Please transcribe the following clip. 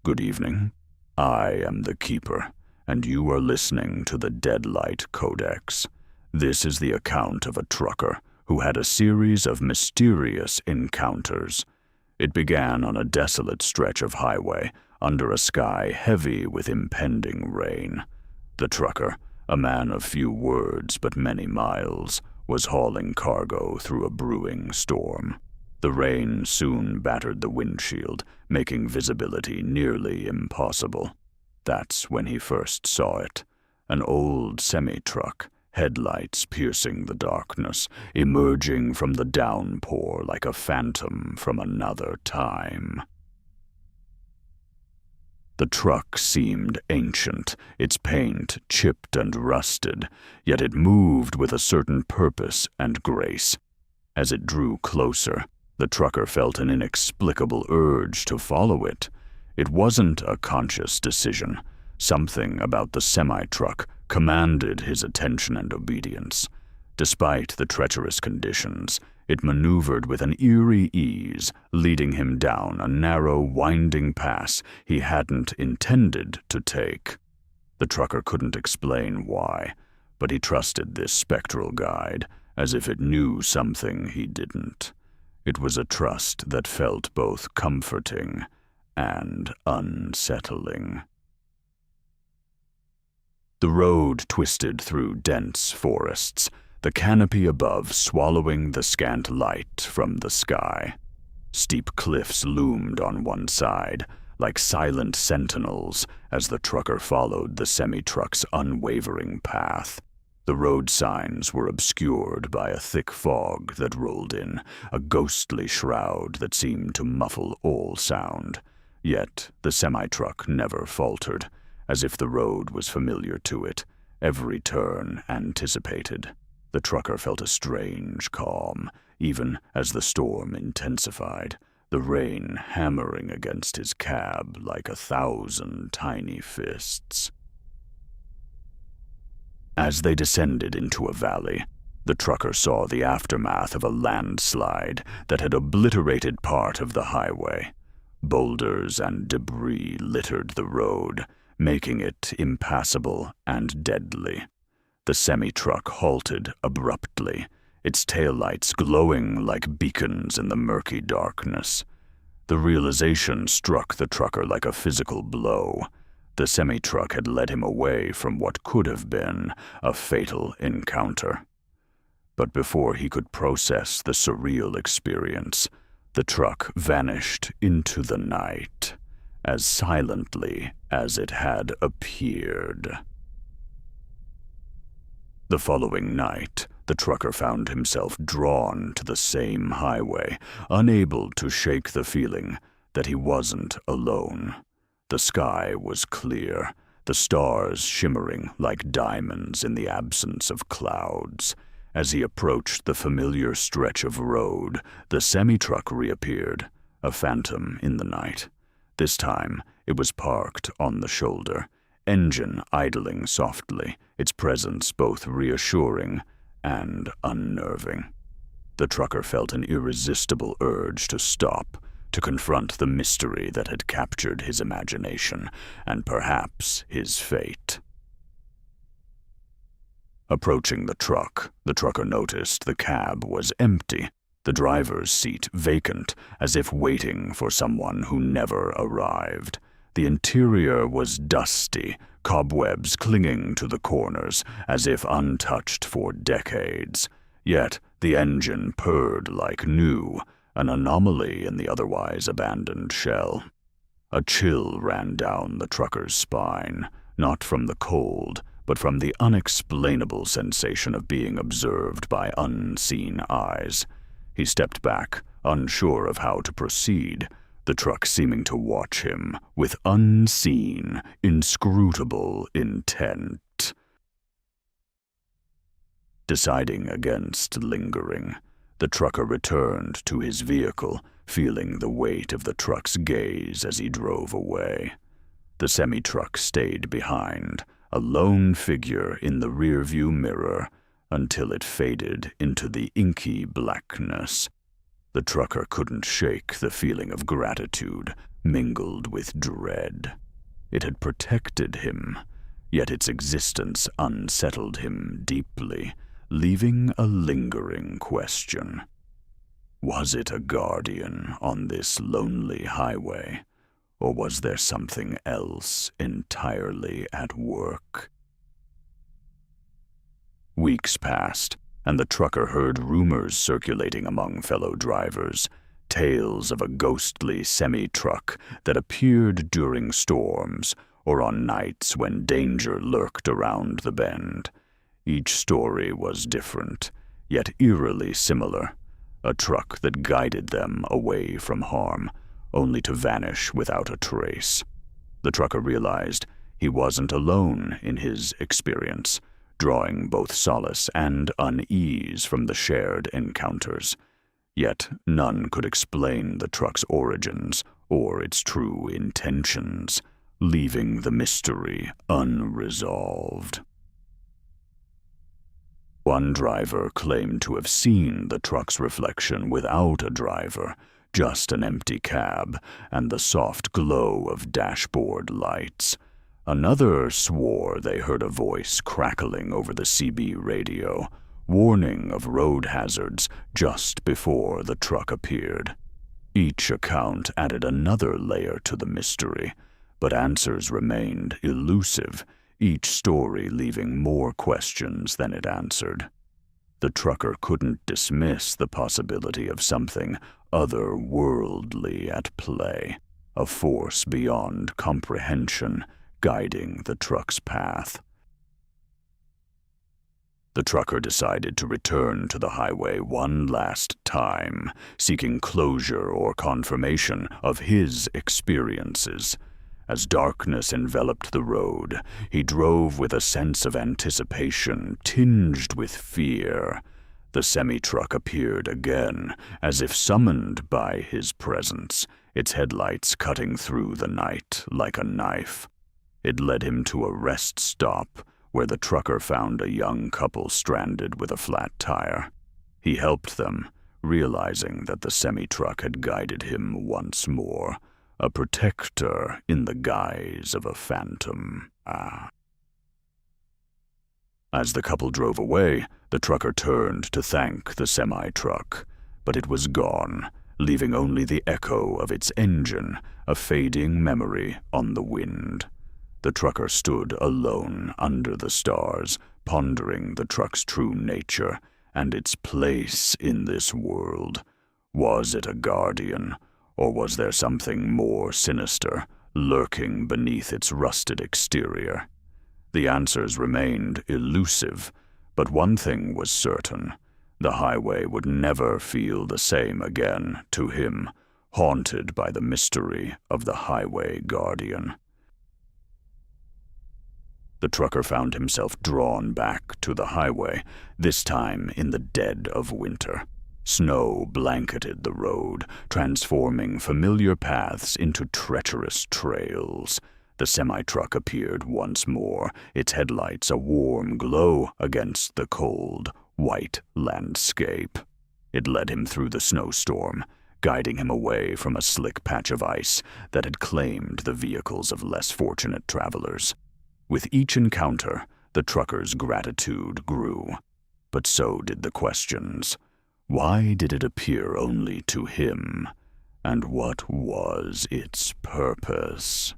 Good evening. I am the Keeper, and you are listening to the Deadlight Codex. This is the account of a trucker who had a series of mysterious encounters. It began on a desolate stretch of highway under a sky heavy with impending rain. The trucker, a man of few words but many miles, was hauling cargo through a brewing storm. The rain soon battered the windshield, making visibility nearly impossible. That's when he first saw it. An old semi-truck, headlights piercing the darkness, emerging from the downpour like a phantom from another time. The truck seemed ancient, its paint chipped and rusted, yet it moved with a certain purpose and grace. As it drew closer, the trucker felt an inexplicable urge to follow it. It wasn't a conscious decision. Something about the semi-truck commanded his attention and obedience. Despite the treacherous conditions, it maneuvered with an eerie ease, leading him down a narrow, winding pass he hadn't intended to take. The trucker couldn't explain why, but he trusted this spectral guide as if it knew something he didn't. It was a trust that felt both comforting and unsettling. The road twisted through dense forests, the canopy above swallowing the scant light from the sky. Steep cliffs loomed on one side, like silent sentinels, as the trucker followed the semi-truck's unwavering path. The road signs were obscured by a thick fog that rolled in, a ghostly shroud that seemed to muffle all sound. Yet the semi-truck never faltered, as if the road was familiar to it, every turn anticipated. The trucker felt a strange calm, even as the storm intensified, the rain hammering against his cab like 1,000 tiny fists. As they descended into a valley, the trucker saw the aftermath of a landslide that had obliterated part of the highway. Boulders and debris littered the road, making it impassable and deadly. The semi-truck halted abruptly, its taillights glowing like beacons in the murky darkness. The realization struck the trucker like a physical blow. The semi-truck had led him away from what could have been a fatal encounter. But before he could process the surreal experience, the truck vanished into the night, as silently as it had appeared. The following night, the trucker found himself drawn to the same highway, unable to shake the feeling that he wasn't alone. The sky was clear, the stars shimmering like diamonds in the absence of clouds. As he approached the familiar stretch of road, the semi-truck reappeared, a phantom in the night. This time, it was parked on the shoulder, engine idling softly, its presence both reassuring and unnerving. The trucker felt an irresistible urge to stop, to confront the mystery that had captured his imagination, and perhaps his fate. Approaching the trucker noticed the cab was empty, the driver's seat vacant, as if waiting for someone who never arrived. The interior was dusty, cobwebs clinging to the corners, as if untouched for decades. Yet the engine purred like new, an anomaly in the otherwise abandoned shell. A chill ran down the trucker's spine, not from the cold, but from the unexplainable sensation of being observed by unseen eyes. He stepped back, unsure of how to proceed, the truck seeming to watch him with unseen, inscrutable intent. Deciding against lingering, the trucker returned to his vehicle, feeling the weight of the truck's gaze as he drove away. The semi-truck stayed behind, a lone figure in the rearview mirror, until it faded into the inky blackness. The trucker couldn't shake the feeling of gratitude, mingled with dread. It had protected him, yet its existence unsettled him deeply, leaving a lingering question. Was it a guardian on this lonely highway, or was there something else entirely at work? Weeks passed, and the trucker heard rumors circulating among fellow drivers, tales of a ghostly semi-truck that appeared during storms or on nights when danger lurked around the bend. Each story was different, yet eerily similar. A truck that guided them away from harm, only to vanish without a trace. The trucker realized he wasn't alone in his experience, drawing both solace and unease from the shared encounters. Yet none could explain the truck's origins or its true intentions, leaving the mystery unresolved. One driver claimed to have seen the truck's reflection without a driver, just an empty cab and the soft glow of dashboard lights. Another swore they heard a voice crackling over the CB radio, warning of road hazards just before the truck appeared. Each account added another layer to the mystery, but answers remained elusive, each story leaving more questions than it answered. The trucker couldn't dismiss the possibility of something otherworldly at play, a force beyond comprehension guiding the truck's path. The trucker decided to return to the highway one last time, seeking closure or confirmation of his experiences. As darkness enveloped the road, he drove with a sense of anticipation tinged with fear. The semi-truck appeared again, as if summoned by his presence, its headlights cutting through the night like a knife. It led him to a rest stop, where the trucker found a young couple stranded with a flat tire. He helped them, realizing that the semi-truck had guided him once more, a protector in the guise of a phantom. As the couple drove away, the trucker turned to thank the semi-truck, but it was gone, leaving only the echo of its engine, a fading memory on the wind. The trucker stood alone under the stars, pondering the truck's true nature and its place in this world. Was it a guardian, or was there something more sinister lurking beneath its rusted exterior? The answers remained elusive, but one thing was certain. The highway would never feel the same again to him, haunted by the mystery of the highway guardian. The trucker found himself drawn back to the highway, this time in the dead of winter. Snow blanketed the road, transforming familiar paths into treacherous trails. The semi-truck appeared once more, its headlights a warm glow against the cold, white landscape. It led him through the snowstorm, guiding him away from a slick patch of ice that had claimed the vehicles of less fortunate travelers. With each encounter, the trucker's gratitude grew, but so did the questions. Why did it appear only to him? And what was its purpose?